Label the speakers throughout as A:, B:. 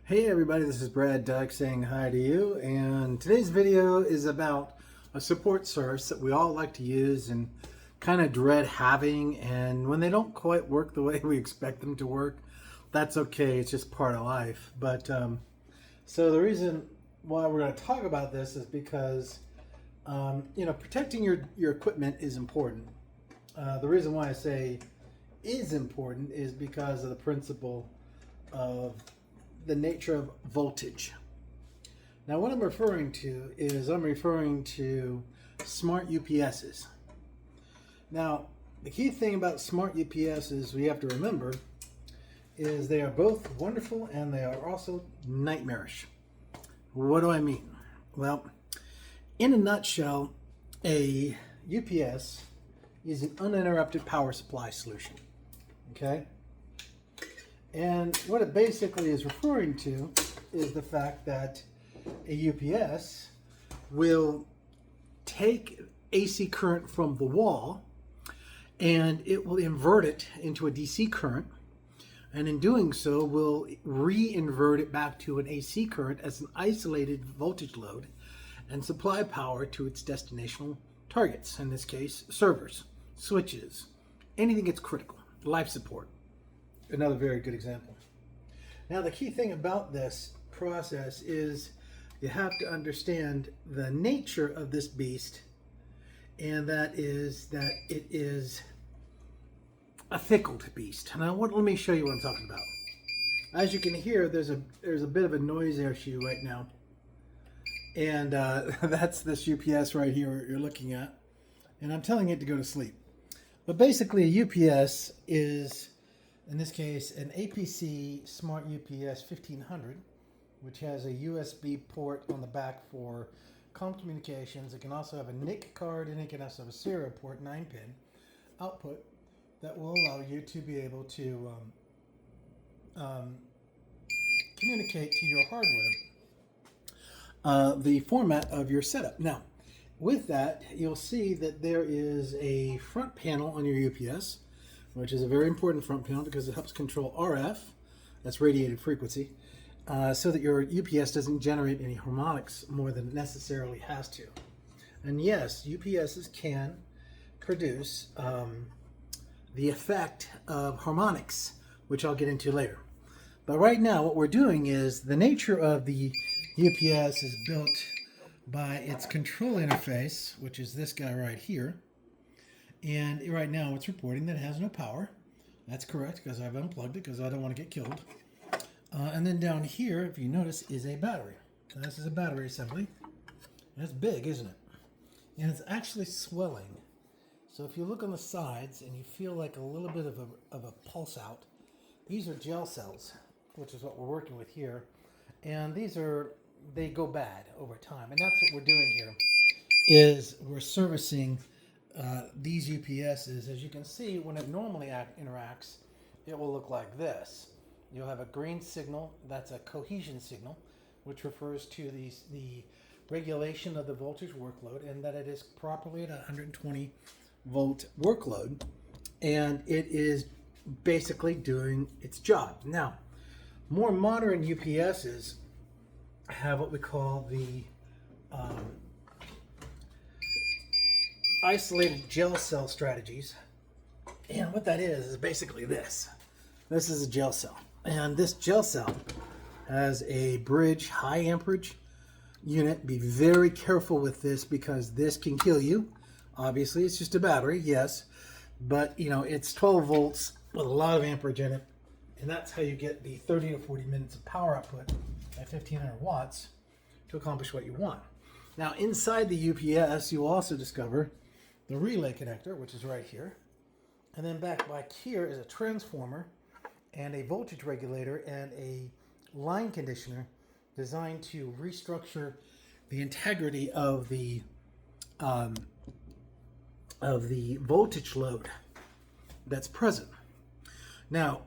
A: Hey everybody, this is Brad Duck saying hi to you, and today's video is about a support source that we all like to use and kind of dread having, and when they don't quite work the way we expect them to work, that's okay, it's just part of life. So the reason why we're going to talk about this is because protecting your equipment is important. The reason why I say is important is because of the principle of the nature of voltage. Now what I'm referring to smart UPSs. Now the key thing about smart UPSs we have to remember is they are both wonderful and they are also nightmarish. What do I mean? Well, in a nutshell, a UPS is an uninterrupted power supply solution. Okay? And what it basically is referring to is the fact that a UPS will take AC current from the wall and it will invert it into a DC current, and in doing so will re-invert it back to an AC current as an isolated voltage load and supply power to its destinational targets, in this case servers, switches, anything that's critical, life support. Another very good example. Now the key thing about this process is you have to understand the nature of this beast, and that is that it is a fickle beast. Now let me show you what I'm talking about. As you can hear, there's a bit of a noise issue right now, and that's this UPS right here you're looking at, and I'm telling it to go to sleep. But basically a UPS is, in this case, an APC Smart UPS 1500, which has a USB port on the back for comm communications. It can also have a NIC card, and it can also have a serial port, 9-pin output that will allow you to be able to communicate to your hardware the format of your setup. Now, with that, you'll see that there is a front panel on your UPS, which is a very important front panel because it helps control RF, that's radiated frequency, so that your UPS doesn't generate any harmonics more than it necessarily has to. And yes, UPSs can produce the effect of harmonics, which I'll get into later. But right now what we're doing is the nature of the UPS is built by its control interface, which is this guy right here. And right now it's reporting that it has no power. That's correct, because I've unplugged it because I don't want to get killed. And then down here, if you notice, is a battery. So this is a battery assembly. That's big, isn't it? And it's actually swelling. So if you look on the sides and you feel like a little bit of a pulse out, these are gel cells, which is what we're working with here. And they go bad over time. And that's what we're doing here, is we're servicing these UPSs. As you can see, when it normally interacts, it will look like this. You'll have a green signal, that's a cohesion signal, which refers to the regulation of the voltage workload, and that it is properly at 120 volt workload, and it is basically doing its job. Now, more modern UPSs have what we call the isolated gel cell strategies, and what that is basically this. This is a gel cell, and this gel cell has a bridge high amperage unit. Be very careful with this because this can kill you. Obviously it's just a battery, yes, but it's 12 volts with a lot of amperage in it, and that's how you get the 30 to 40 minutes of power output at 1500 watts to accomplish what you want. Now inside the UPS you will also discover the relay connector, which is right here, and then back here is a transformer and a voltage regulator and a line conditioner designed to restructure the integrity of the voltage load that's present. Now,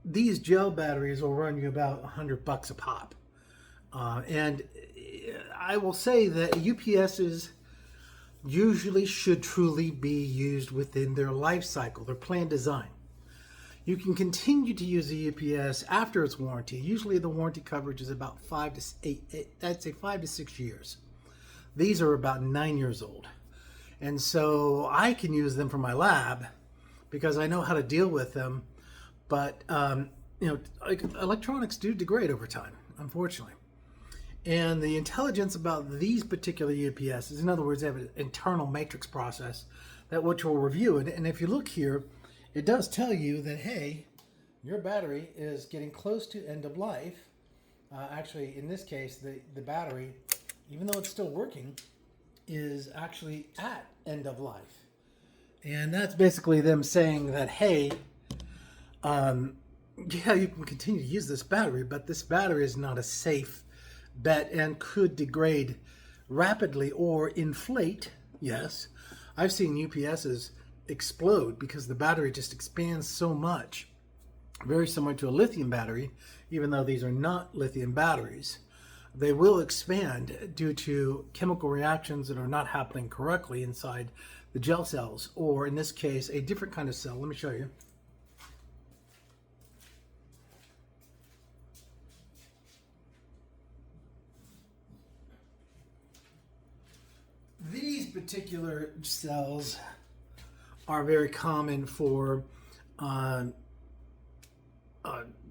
A: these gel batteries will run you about $100 a pop, and I will say that UPSs usually should truly be used within their life cycle, their planned design. You can continue to use the UPS after its warranty. Usually the warranty coverage is about 5 to 6 years. These are about 9 years old. And so I can use them for my lab because I know how to deal with them. But, like, electronics do degrade over time, unfortunately. And the intelligence about these particular UPSs, in other words, they have an internal matrix process that which we'll review. And if you look here, it does tell you that, hey, your battery is getting close to end of life. Actually, in this case, the battery, even though it's still working, is actually at end of life. And that's basically them saying that, hey, yeah, you can continue to use this battery, but this battery is not a safe bet and could degrade rapidly or inflate. Yes, I've seen UPSs explode because the battery just expands so much. Very similar to a lithium battery, even though these are not lithium batteries. They will expand due to chemical reactions that are not happening correctly inside the gel cells, or in this case, a different kind of cell. Let me show you. These particular cells are very common for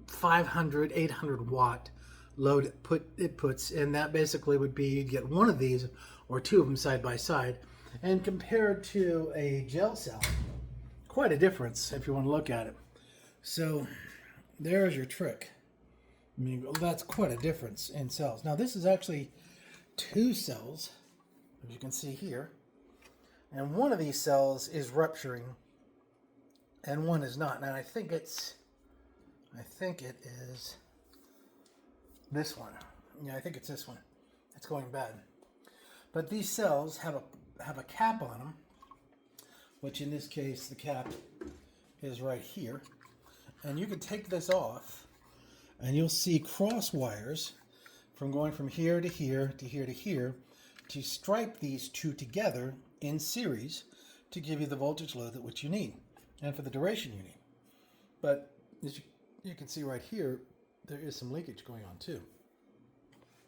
A: 500, 800 watt load it puts, and that basically would be you'd get one of these or two of them side by side, and compared to a gel cell, quite a difference if you want to look at it. So there's your trick. I mean, that's quite a difference in cells. Now this is actually two cells, as you can see here, and one of these cells is rupturing and one is not. And I think it is this one. Yeah, I think it's this one. It's going bad. But these cells have a cap on them, which in this case the cap is right here. And you can take this off and you'll see cross wires from going from here to here to here to here to stripe these two together in series to give you the voltage load that which you need and for the duration you need. But as you can see right here, there is some leakage going on too.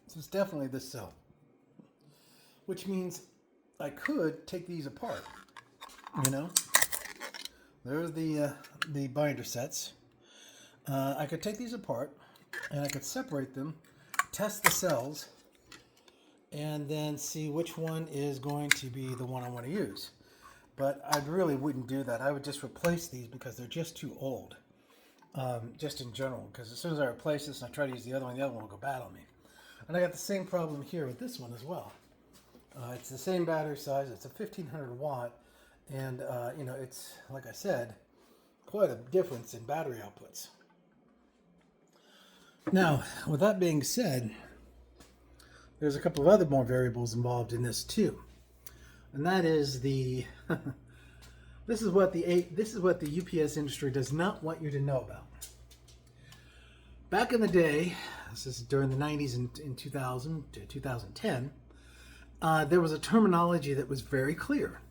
A: So it's definitely this cell, which means I could take these apart. You know, there's the binder sets. I could take these apart and I could separate them, test the cells, and then see which one is going to be the one I want to use. But I really wouldn't do that. I would just replace these because they're just too old, just in general. Because as soon as I replace this and I try to use the other one will go bad on me. And I got the same problem here with this one as well. It's the same battery size. It's a 1500 watt. And, it's, like I said, quite a difference in battery outputs. Now, with that being said, there's a couple of other more variables involved in this too, and that is this is what the UPS industry does not want you to know about. Back in the day, this is during the 90s and in 2000 to 2010, there was a terminology that was very clear.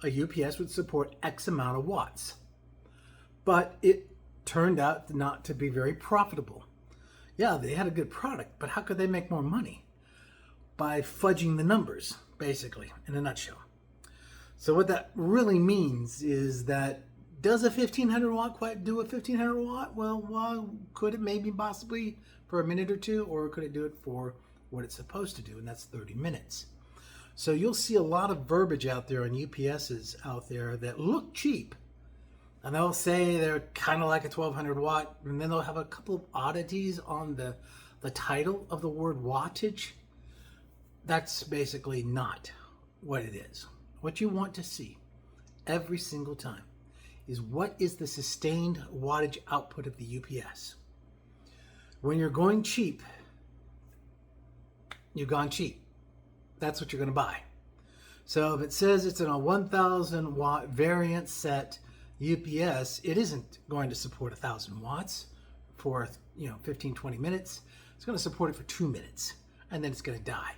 A: A UPS would support X amount of watts, but it turned out not to be very profitable. Yeah, they had a good product, but how could they make more money? By fudging the numbers, basically, in a nutshell. So what that really means is that does a 1500 watt quite do a 1500 watt? Well, could it maybe possibly for a minute or two, or could it do it for what it's supposed to do, and that's 30 minutes. So you'll see a lot of verbiage out there on UPSs out there that look cheap, and they'll say they're kind of like a 1200 watt, and then they'll have a couple of oddities on the title of the word wattage. That's basically not what it is. What you want to see every single time is what is the sustained wattage output of the UPS. When you're going cheap, you've gone cheap. That's what you're going to buy. So if it says it's in a 1000 watt variant set UPS, it isn't going to support 1000 watts for 15-20 minutes. It's going to support it for 2 minutes, and then it's going to die.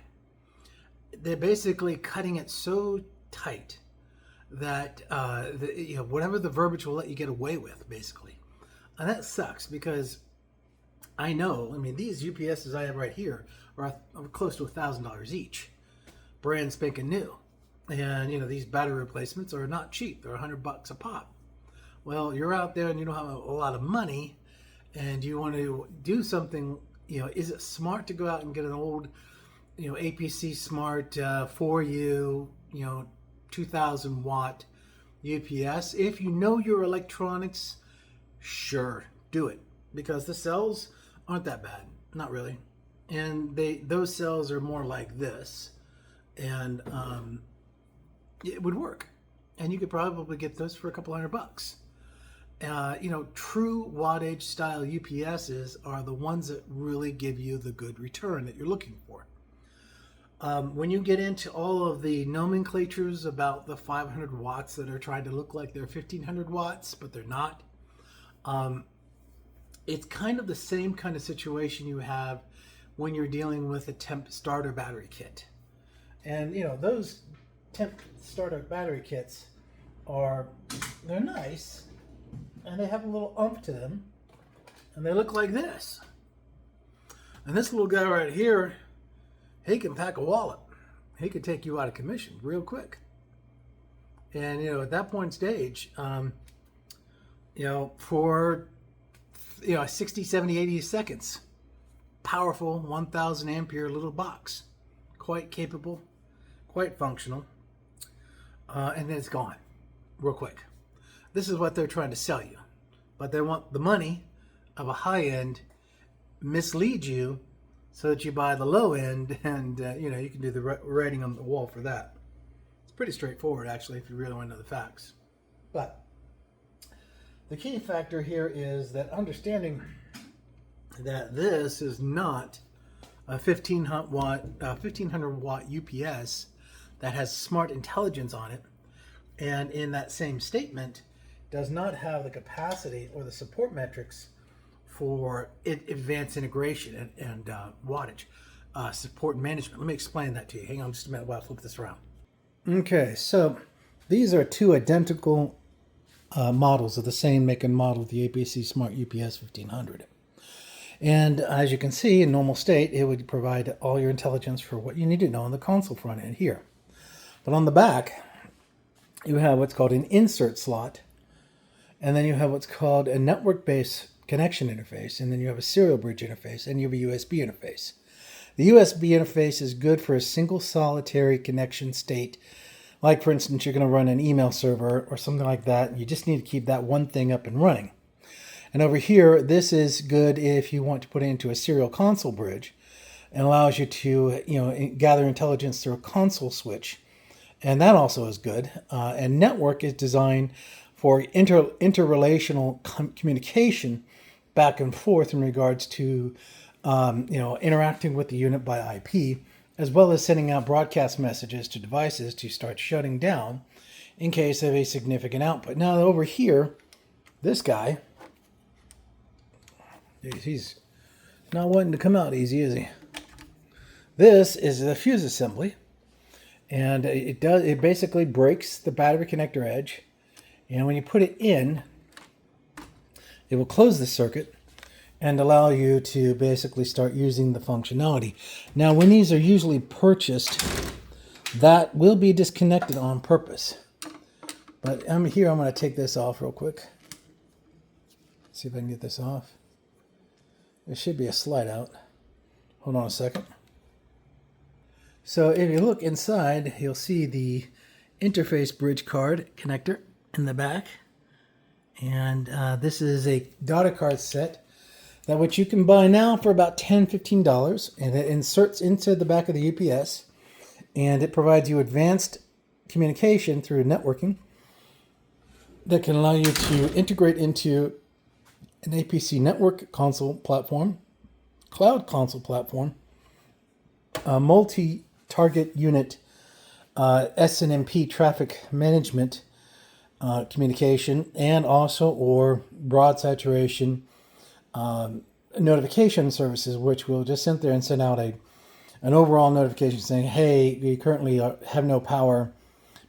A: They're basically cutting it so tight that whatever the verbiage will let you get away with, basically. And that sucks because I know, I mean, these UPSs I have right here are close to $1,000 each, brand spanking new. And, you know, these battery replacements are not cheap. They're $100 a pop. Well, you're out there and you don't have a lot of money and you want to do something, you know, is it smart to go out and get an old, you know, APC Smart 4U, you know, 2000 watt UPS? If you know your electronics, sure, do it, because the cells aren't that bad, not really, and those cells are more like this, and it would work, and you could probably get those for a couple $100. You know, true wattage style UPSs are the ones that really give you the good return that you're looking for. When you get into all of the nomenclatures about the 500 watts that are trying to look like they're 1500 watts, but they're not, it's kind of the same kind of situation you have when you're dealing with a temp starter battery kit. And, you know, those temp starter battery kits they're nice, and they have a little oomph to them, and they look like this. And this little guy right here, he can pack a wallop. He could take you out of commission real quick. And, you know, at that point in stage, you know, for, you know, 60, 70, 80 seconds, powerful 1000 ampere little box, quite capable, quite functional, and then it's gone real quick. This is what they're trying to sell you, but they want the money of a high end, mislead you so that you buy the low end, and you know, you can do the writing on the wall for that. It's pretty straightforward, actually, if you really want to know the facts. But the key factor here is that understanding that this is not a 1500 watt UPS that has smart intelligence on it, and in that same statement does not have the capacity or the support metrics for advanced integration and wattage support management. Let me explain that to you. Hang on just a minute while I flip this around. Okay, so these are two identical models of the same make and model of the APC Smart UPS 1500. And as you can see, in normal state, it would provide all your intelligence for what you need to know on the console front end here. But on the back, you have what's called an insert slot, and then you have what's called a network-based connection interface, and then you have a serial bridge interface, and you have a USB interface. The USB interface is good for a single solitary connection state. Like, for instance, you're going to run an email server or something like that, and you just need to keep that one thing up and running. And over here, this is good if you want to put it into a serial console bridge, and allows you to, you know, gather intelligence through a console switch. And that also is good. And network is designed for interrelational communication back and forth in regards to, you know, interacting with the unit by IP, as well as sending out broadcast messages to devices to start shutting down in case of a significant output. Now over here, this guy, he's not wanting to come out easy, is he? This is the fuse assembly, and it basically breaks the battery connector edge, and when you put it in, it will close the circuit and allow you to basically start using the functionality. Now, when these are usually purchased, that will be disconnected on purpose. But I'm going to take this off real quick. See if I can get this off. There should be a slide out. Hold on a second. So if you look inside, you'll see the interface bridge card connector in the back. And this is a data card set that which you can buy now for about $10, $15, and it inserts into the back of the UPS, and it provides you advanced communication through networking that can allow you to integrate into an APC network console platform, cloud console platform, a multi-target unit SNMP traffic management communication, and also or broad saturation notification services, which will just sit there and send out an overall notification saying, hey, we currently have no power,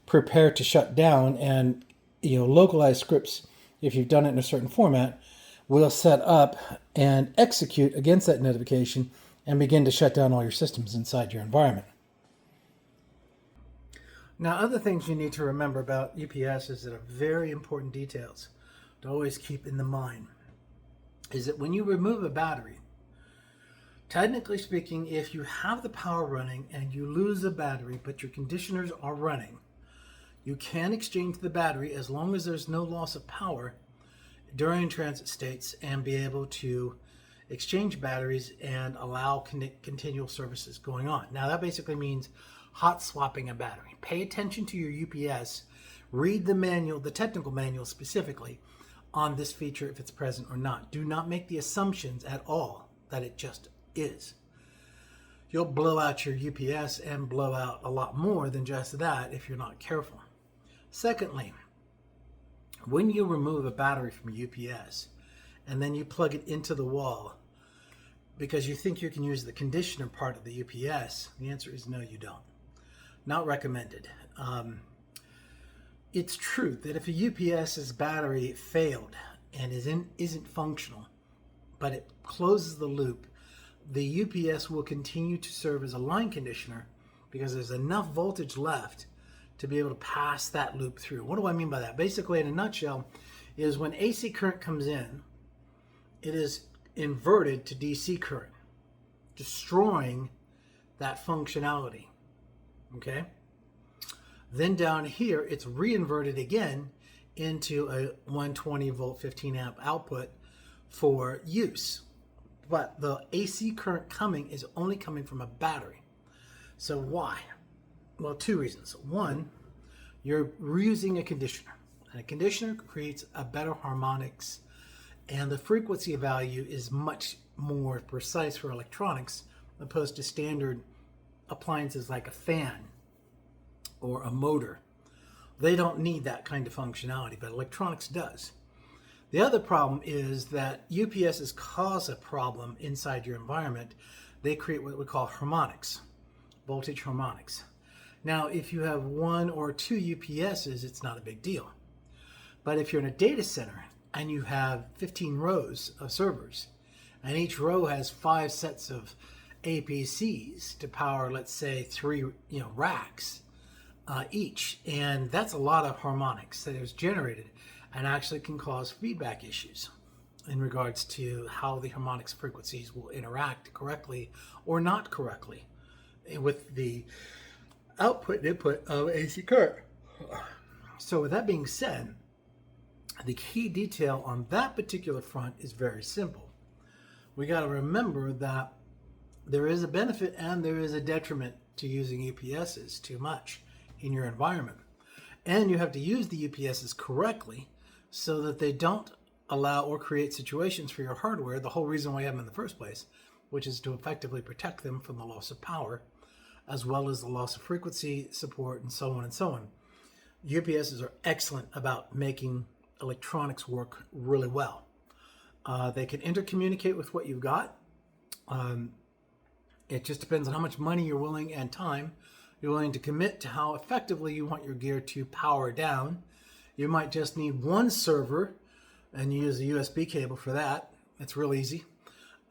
A: prepare to shut down, and, you know, localized scripts, if you've done it in a certain format, will set up and execute against that notification and begin to shut down all your systems inside your environment. Now, other things you need to remember about UPSs that are very important details to always keep in the mind is that when you remove a battery, technically speaking, if you have the power running and you lose a battery but your conditioners are running, you can exchange the battery as long as there's no loss of power during transit states and be able to exchange batteries and allow continual services going on. Now that basically means hot swapping a battery. Pay attention to your UPS, read the manual, the technical manual specifically on this feature if it's present or not. Do not make the assumptions at all that it just is. You'll blow out your UPS and blow out a lot more than just that if you're not careful. Secondly, when you remove a battery from a UPS and then you plug it into the wall because you think you can use the conditioner part of the UPS, the answer is no, you don't. Not recommended. It's true that if a UPS's battery failed and isn't functional, but it closes the loop, the UPS will continue to serve as a line conditioner because there's enough voltage left to be able to pass that loop through. What do I mean by that? Basically, in a nutshell, is when AC current comes in, it is inverted to DC current, destroying that functionality. Okay? Then down here, it's reinverted again into a 120 volt 15 amp output for use. But the AC current coming is only coming from a battery. So why? Well, two reasons. One, you're reusing a conditioner. And a conditioner creates a better harmonics, and the frequency value is much more precise for electronics opposed to standard appliances like a fan or a motor. They don't need that kind of functionality, but electronics does. The other problem is that UPSs cause a problem inside your environment. They create what we call harmonics, voltage harmonics. Now, if you have one or two UPSs, it's not a big deal. But if you're in a data center and you have 15 rows of servers, and each row has 5 sets of APCs to power, let's say, 3 racks each, and that's a lot of harmonics that is generated and actually can cause feedback issues in regards to how the harmonics frequencies will interact correctly or not correctly with the output and input of AC current. So with that being said, the key detail on that particular front is very simple. We got to remember that there is a benefit and there is a detriment to using UPSs too much in your environment. And you have to use the UPSs correctly so that they don't allow or create situations for your hardware, the whole reason why you have them in the first place, which is to effectively protect them from the loss of power, as well as the loss of frequency support, and so on and so on. UPSs are excellent about making electronics work really well. They can intercommunicate with what you've got. It just depends on how much money you're willing and time you're willing to commit to how effectively you want your gear to power down. You might just need one server and you use a USB cable for that. It's real easy.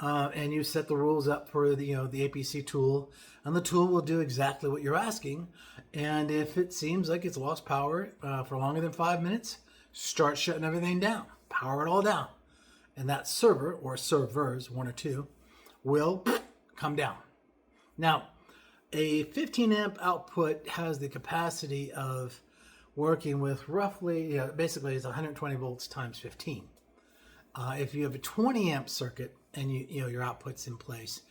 A: And you set the rules up for the APC tool, and the tool will do exactly what you're asking. And if it seems like it's lost power for longer than 5 minutes, start shutting everything down, power it all down. And that server, or servers, one or two, will come down. Now, a 15 amp output has the capacity of working with roughly, basically it's 120 volts times 15. If you have a 20 amp circuit and your output's in place,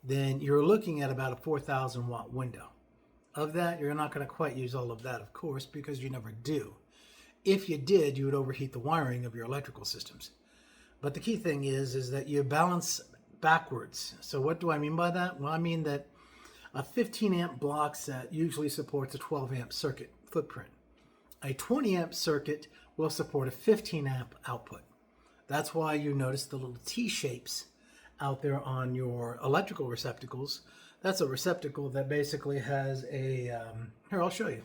A: then you're looking at about a 4,000 watt window. Of that, you're not going to quite use all of that, of course, because you never do. If you did, you would overheat the wiring of your electrical systems. But the key thing is that you balance backwards. So what do I mean by that? Well, I mean that a 15 amp block set usually supports a 12 amp circuit footprint. A 20 amp circuit will support a 15 amp output. That's why you notice the little T-shapes out there on your electrical receptacles. That's a receptacle that basically has a, here, I'll show you.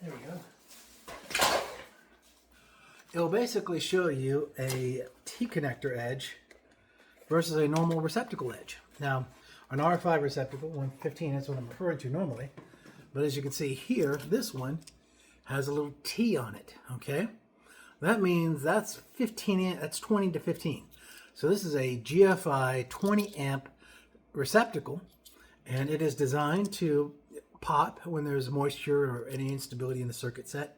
A: There we go. it will basically show you a T-connector edge versus a normal receptacle edge. Now, an R5 receptacle, 115, that's what I'm referring to normally. But as you can see here, this one has a little T on it, okay? That means that's 15, that's 20 to 15. So this is a GFI 20 amp receptacle, and it is designed to pop when there's moisture or any instability in the circuit set.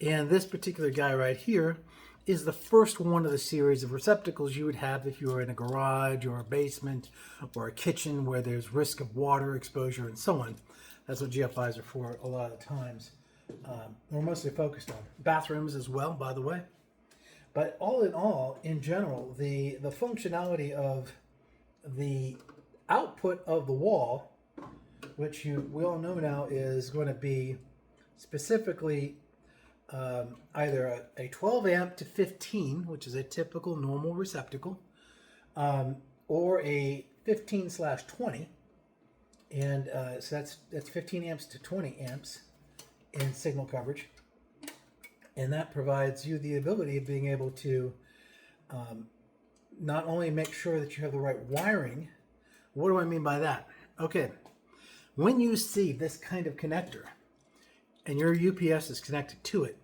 A: And this particular guy right here is the first one of the series of receptacles you would have if you were in a garage or a basement or a kitchen where there's risk of water exposure and so on. That's what GFIs are for a lot of times. We're mostly focused on bathrooms as well, by the way. But all in all, in general, the functionality of the output of the wall, which we all know now is going to be specifically either a 12 amp to 15, which is a typical normal receptacle, or a 15/20, and so that's 15 amps to 20 amps in signal coverage, and that provides you the ability of being able to not only make sure that you have the right wiring. What do I mean by that? Okay, when you see this kind of connector and your UPS is connected to it,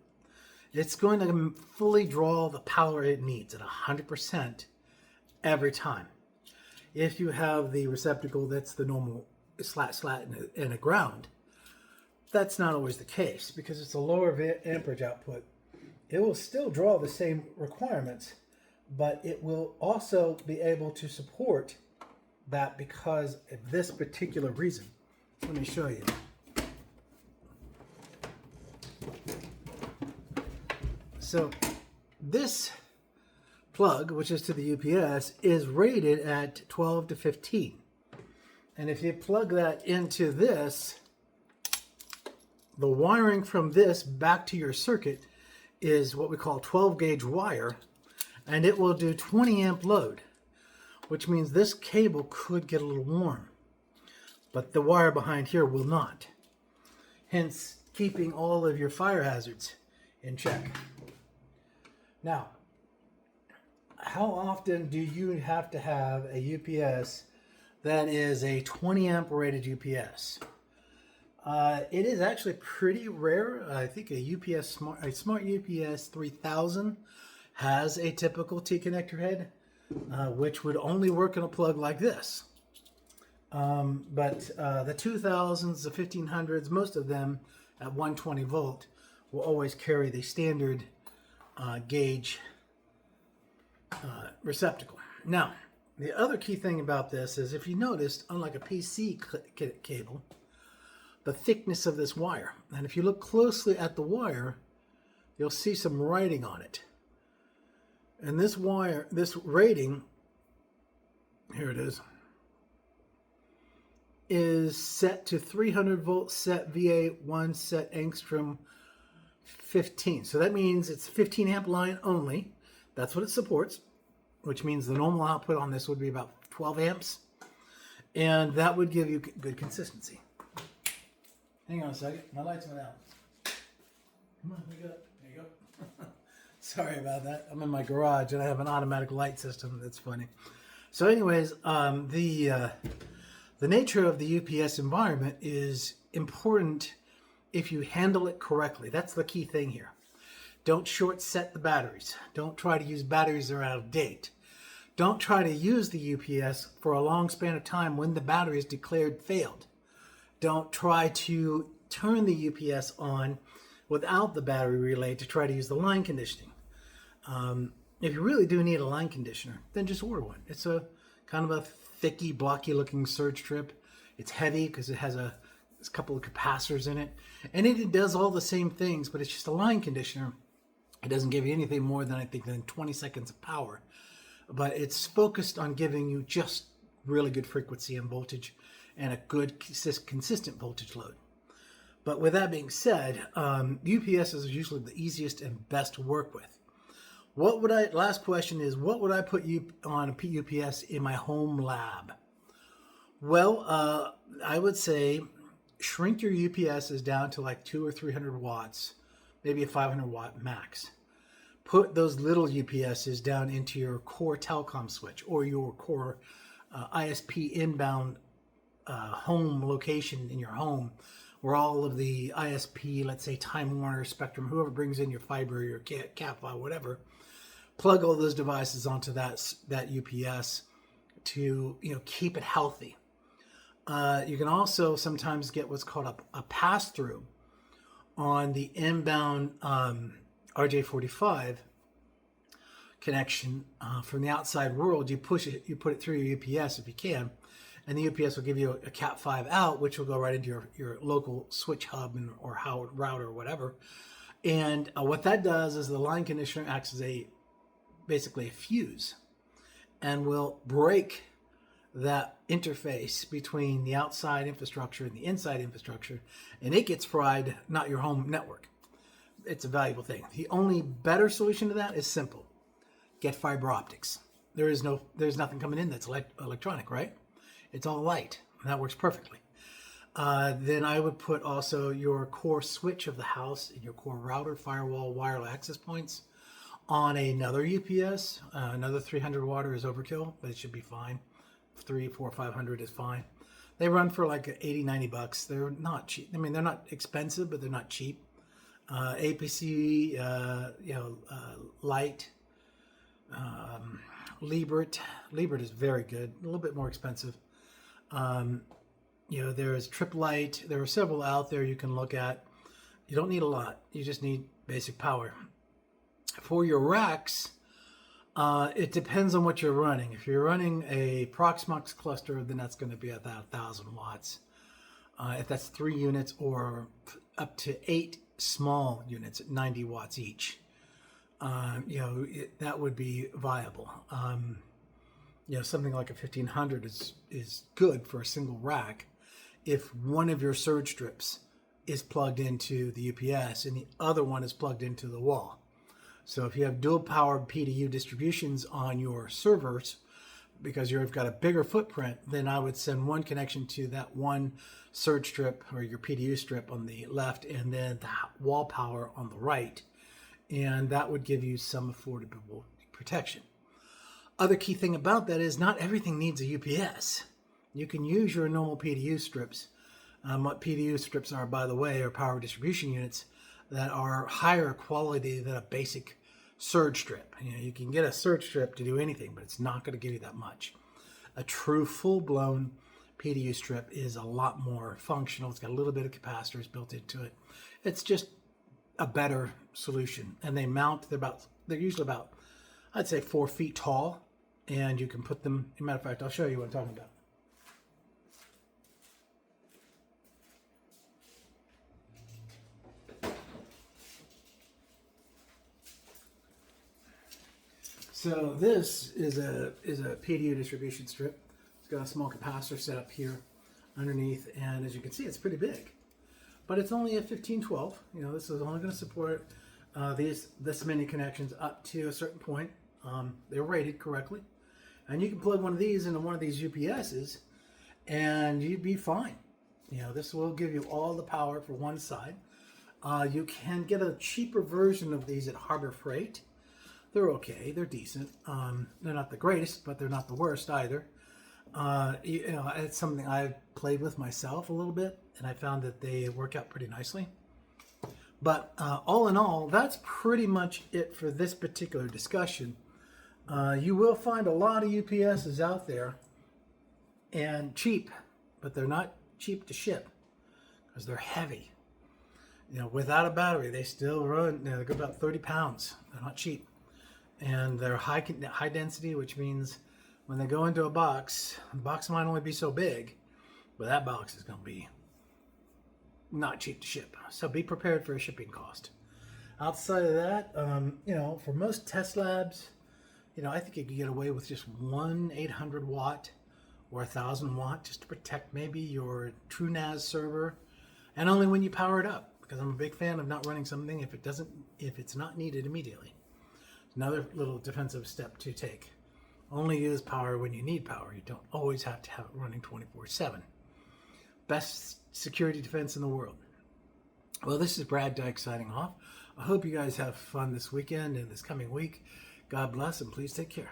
A: it's going to fully draw the power it needs at 100% every time. If you have the receptacle that's the normal slat and a ground, that's not always the case because it's a lower amperage output. It will still draw the same requirements, but it will also be able to support that because of this particular reason. Let me show you. So this plug, which is to the UPS, is rated at 12 to 15. And if you plug that into this, the wiring from this back to your circuit is what we call 12 gauge wire, and it will do 20 amp load, which means this cable could get a little warm, but the wire behind here will not. Hence, keeping all of your fire hazards in check. Now, how often do you have to have a UPS that is a 20 amp rated UPS? It is actually pretty rare. I think a Smart UPS 3000 has a typical T-connector head, which would only work in a plug like this. But the 2000s, the 1500s, most of them at 120 volt will always carry the standard gauge receptacle. Now, the other key thing about this is if you noticed, unlike a PC cable, the thickness of this wire. And if you look closely at the wire, you'll see some writing on it. And this wire, this rating, here it is set to 300 volt set VA1 set angstrom 15. So that means it's 15 amp line only. That's what it supports, which means the normal output on this would be about 12 amps. And that would give you good consistency. Hang on a second. My lights went out. Come on, wake up. There you go. Sorry about that. I'm in my garage and I have an automatic light system. That's funny. So anyways, the nature of the UPS environment is important if you handle it correctly. That's the key thing here. Don't short set the batteries. Don't try to use batteries that are out of date. Don't try to use the UPS for a long span of time when the battery is declared failed. Don't try to turn the UPS on without the battery relay to try to use the line conditioning. If you really do need a line conditioner, then just order one. It's a kind of a thicky, blocky looking surge strip. It's heavy because it has a couple of capacitors in it. And it does all the same things, but it's just a line conditioner. It doesn't give you anything more than, I think, than 20 seconds of power. But it's focused on giving you just really good frequency and voltage and a good consistent voltage load. But with that being said, UPS is usually the easiest and best to work with. Last question is, what would I put on a UPS in my home lab? Well, I would say shrink your UPSs down to like 200 or 300 watts, maybe a 500 watt max. put those little UPSs down into your core telecom switch or your core ISP inbound home location in your home, where all of the ISP, let's say Time Warner, Spectrum, whoever brings in your fiber, your Cat5, whatever, plug all those devices onto that UPS to keep it healthy. You can also sometimes get what's called a pass-through on the inbound RJ45 connection from the outside world. You push it, you put it through your UPS if you can, and the UPS will give you a Cat5 out, which will go right into your local switch hub or router or whatever. And what that does is the line conditioner acts as basically a fuse, and will break that interface between the outside infrastructure and the inside infrastructure, and it gets fried, not your home network. It's a valuable thing. The only better solution to that is simple: get fiber optics. There's nothing coming in that's electronic, right? It's all light, and that works perfectly. Then I would put also your core switch of the house and your core router, firewall, wireless access points on another UPS. Another 300 watt is overkill, but it should be fine. 300, 400, 500 is fine. They run for like 80, 90 bucks. They're not cheap. I mean, they're not expensive, but they're not cheap. APC, Light, Liebert. Liebert is very good. A little bit more expensive. There is Trip Light. There are several out there you can look at. You don't need a lot. You just need basic power. For your racks, it depends on what you're running. If you're running a Proxmox cluster, then that's going to be about 1,000 watts. If that's 3 units or up to 8 small units at 90 watts each, that would be viable. Something like a 1500 is good for a single rack if one of your surge strips is plugged into the UPS and the other one is plugged into the wall. So if you have dual powered PDU distributions on your servers, because you've got a bigger footprint, then I would send one connection to that one surge strip or your PDU strip on the left, and then the wall power on the right. And that would give you some affordable protection. Other key thing about that is not everything needs a UPS. You can use your normal PDU strips. What PDU strips are, by the way, are power distribution units that are higher quality than a basic surge strip. You can get a surge strip to do anything, but it's not going to give you that much. A true full-blown PDU strip is a lot more functional. It's got a little bit of capacitors built into it. It's just a better solution. And they mount, they're usually about, I'd say 4 feet tall, and you can put them, as a matter of fact, I'll show you what I'm talking about. So this is a PDU distribution strip. It's got a small capacitor set up here underneath, and as you can see, it's pretty big. But it's only a 1512. This is only going to support this many connections up to a certain point. They're rated correctly, and you can plug one of these into one of these UPSs, and you'd be fine. This will give you all the power for one side. You can get a cheaper version of these at Harbor Freight. They're okay. They're decent. They're not the greatest, but they're not the worst either. It's something I've played with myself a little bit, and I found that they work out pretty nicely. But all in all, that's pretty much it for this particular discussion. You will find a lot of UPSs out there, and cheap, but they're not cheap to ship because they're heavy. Without a battery, they still run. They go about 30 pounds. They're not cheap. And they're high density, which means when they go into a box, the box might only be so big, but that box is going to be not cheap to ship. So be prepared for a shipping cost. Outside of that, for most test labs, I think you could get away with just one 800 watt or 1,000 watt just to protect maybe your TrueNAS server, and only when you power it up, because I'm a big fan of not running something if it's not needed immediately. Another little defensive step to take. Only use power when you need power. You don't always have to have it running 24/7. Best security defense in the world. Well, this is Brad Dyke signing off. I hope you guys have fun this weekend and this coming week. God bless and please take care.